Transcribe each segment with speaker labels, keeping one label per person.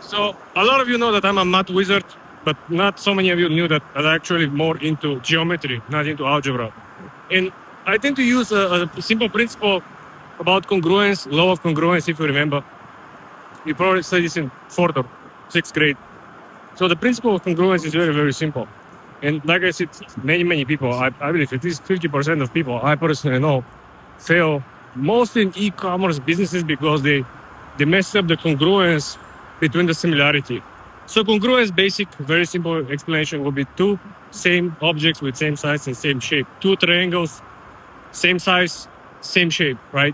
Speaker 1: So a lot of you know that I'm a math wizard, but not so many of you knew that I'm actually more into geometry, not into algebra. And I tend to use a simple principle about congruence, law of congruence, if you remember. You probably studied this in fourth or sixth grade. So the principle of congruence is very, very simple. And like I said, many people, I believe at least 50% of people I personally know fail mostly in e-commerce businesses because they mess up the congruence between the similarity. So congruence, basic, very simple explanation would be two same objects with same size and same shape. Two triangles, same size, same shape, right?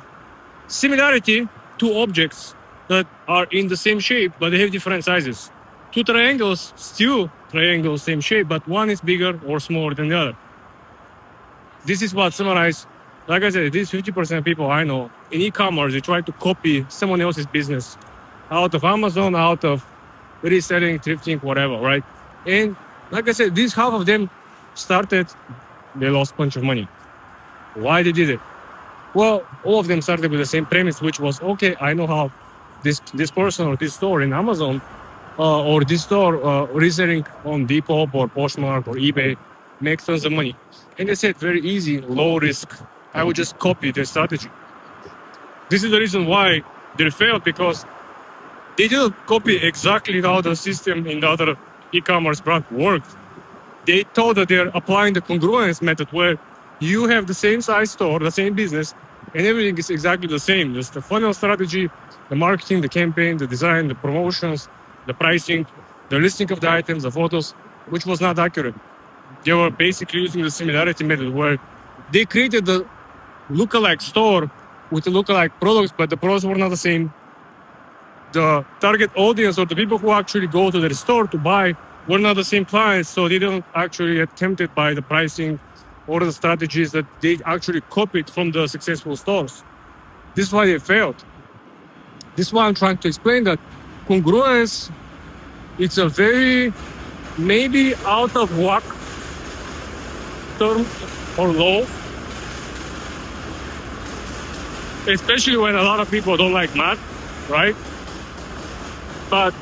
Speaker 1: Similarity, two objects that are in the same shape, but they have different sizes. Two triangles, still triangles, same shape, but one is bigger or smaller than the other. This is what summarizes, like I said, these 50% of people I know in e-commerce, they try to copy someone else's business out of Amazon, out of reselling, thrifting, whatever, right? And like I said, this half of them started, they lost a bunch of money. Why they did it? Well, all of them started with the same premise, which was, okay, I know how this person or this store in Amazon or this store reselling on Depop or Poshmark or eBay makes tons of money. And they said, very easy, low risk. I would just copy their strategy. This is the reason why they failed, because they didn't copy exactly how the system in the other e-commerce brand worked. They thought that they're applying the congruence method where you have the same size store, the same business, and everything is exactly the same. Just the funnel strategy, the marketing, the campaign, the design, the promotions, the pricing, the listing of the items, the photos, which was not accurate. They were basically using the similarity method where they created the lookalike store with the lookalike products, but the products were not the same. The target audience or the people who actually go to their store to buy were not the same clients, so they didn't actually get tempted by the pricing or the strategies that they actually copied from the successful stores. This is why they failed. This is why I'm trying to explain that congruence, it's a very maybe out of whack term or law, especially when a lot of people don't like math, right? But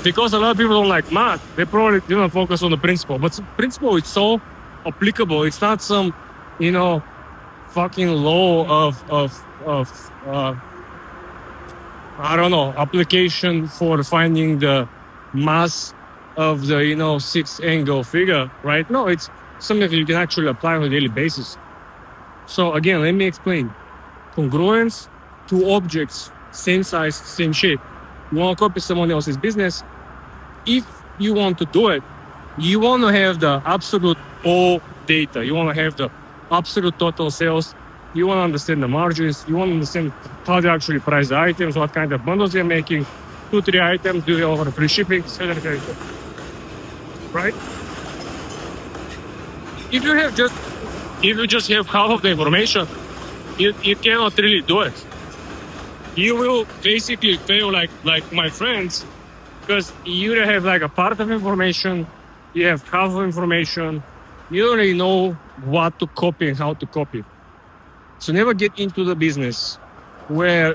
Speaker 1: because a lot of people don't like math, they probably didn't focus on the principle. But the principle is so applicable. It's not some, fucking law of I don't know, application for finding the mass of the, sixth angle figure, right? No, it's something that you can actually apply on a daily basis. So again, let me explain. Congruence, two objects, same size, same shape. You want to copy someone else's business. If you want to do it, you want to have the absolute all data. You want to have the absolute total sales. You want to understand the margins. You want to understand how they actually price the items, what kind of bundles they're making, 2-3 items, do they offer free shipping, etc. Right? If you just have half of the information, you cannot really do it. You will basically fail like my friends, because you have like a part of information, you have half of information, you don't really know what to copy and how to copy. So never get into the business where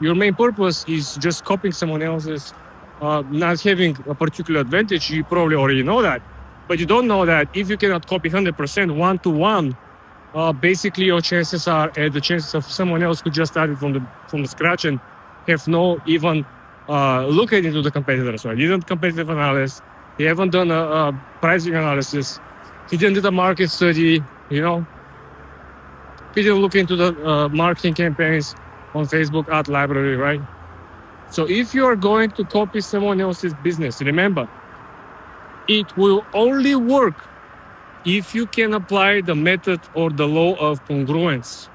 Speaker 1: your main purpose is just copying someone else's, not having a particular advantage. You probably already know that, but you don't know that if you cannot copy 100% one-to-one, basically your chances are at the chances of someone else who just started from the scratch and have no even look into the competitors, right? He didn't competitive analysis. He haven't done a pricing analysis. He didn't do the market study, He didn't look into the marketing campaigns on Facebook ad library, right? So if you are going to copy someone else's business, remember, it will only work if you can apply the method or the law of congruence.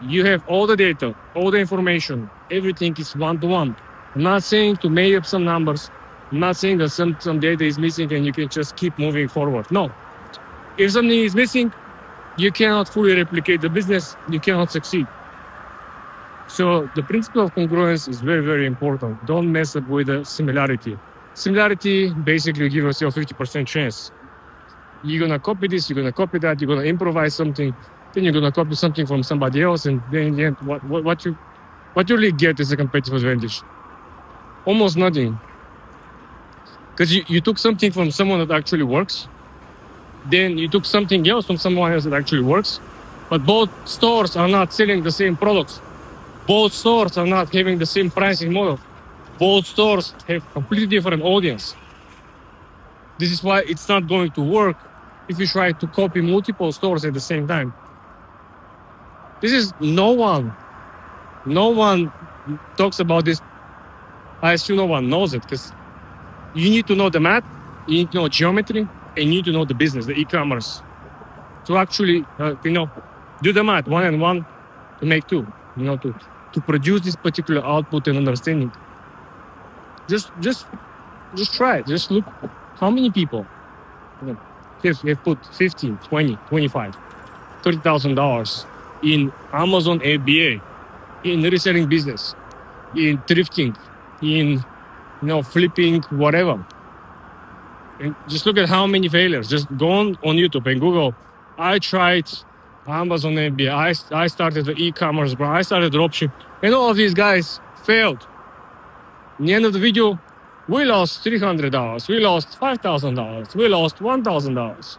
Speaker 1: You have all the data, all the information, everything is one-to-one. I'm not saying to make up some numbers. I'm not saying that some data is missing and you can just keep moving forward. No. If something is missing, you cannot fully replicate the business. You cannot succeed. So the principle of congruence is very, very important. Don't mess up with the similarity. Similarity basically gives yourself 50% chance. You're going to copy this, you're going to copy that, you're going to improvise something, then you're going to copy something from somebody else, and then in the end, what you really get is a competitive advantage. Almost nothing. Because you took something from someone that actually works, then you took something else from someone else that actually works, but both stores are not selling the same products. Both stores are not having the same pricing model. Both stores have completely different audience. This is why it's not going to work if you try to copy multiple stores at the same time. This is no one talks about this. I assume no one knows it because you need to know the math, you need to know geometry, and you need to know the business, the e-commerce, to actually, do the math, 1 and 1 to make 2, to produce this particular output and understanding. Just try it. Just look how many people have put 15, 20, 25, $30,000 in Amazon FBA, in reselling business, in thrifting, in flipping, whatever. And just look at how many failures. Just go on YouTube and Google. I tried Amazon FBA. I started the e-commerce brand. I started dropship. And all of these guys failed. In the end of the video, we lost $300. We lost $5,000. We lost $1,000.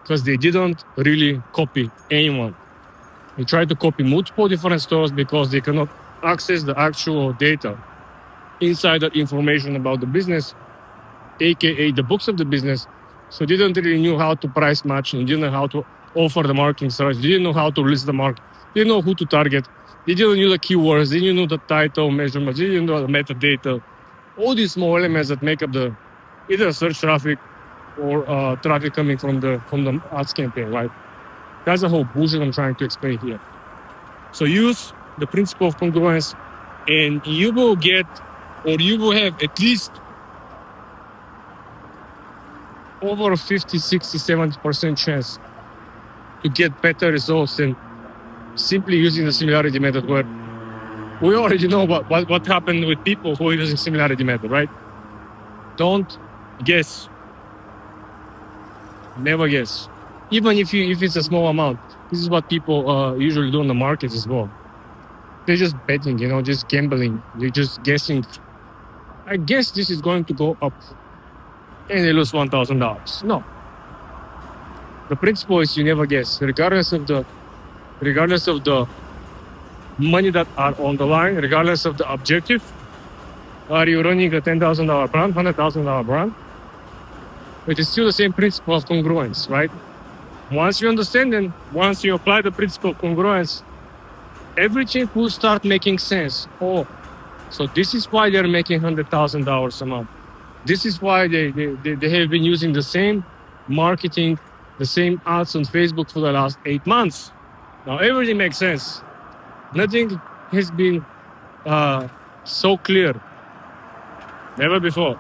Speaker 1: Because they didn't really copy anyone. They tried to copy multiple different stores because they cannot access the actual data, insider information about the business, aka the books of the business. So they didn't really know how to price match, and didn't know how to offer the marketing strategy, they didn't know how to list the market, they didn't know who to target, they didn't know the keywords, they didn't know the title measurements, they didn't know the metadata, all these small elements that make up the either search traffic or traffic coming from the ads campaign, right? That's the whole bullshit I'm trying to explain here. So use the principle of congruence, and you will get, or you will have at least over 50, 60, 70% chance to get better results than simply using the similarity method, where we already know what happened with people who are using similarity method, right? Don't guess. Never guess. Even if it's a small amount. This is what people usually do in the markets as well. They're just betting, just gambling. They're just guessing. I guess this is going to go up, and they lose $1,000. No. The principle is you never guess, regardless of the money that are on the line, regardless of the objective. Are you running a $10,000 brand, $100,000 brand? It is still the same principle of congruence, right? Once you understand and once you apply the principle of congruence, everything will start making sense. Oh, so this is why they're making $100,000 a month. This is why they have been using the same marketing, the same ads on Facebook for the last 8 months. Now everything makes sense. Nothing has been so clear. Never before.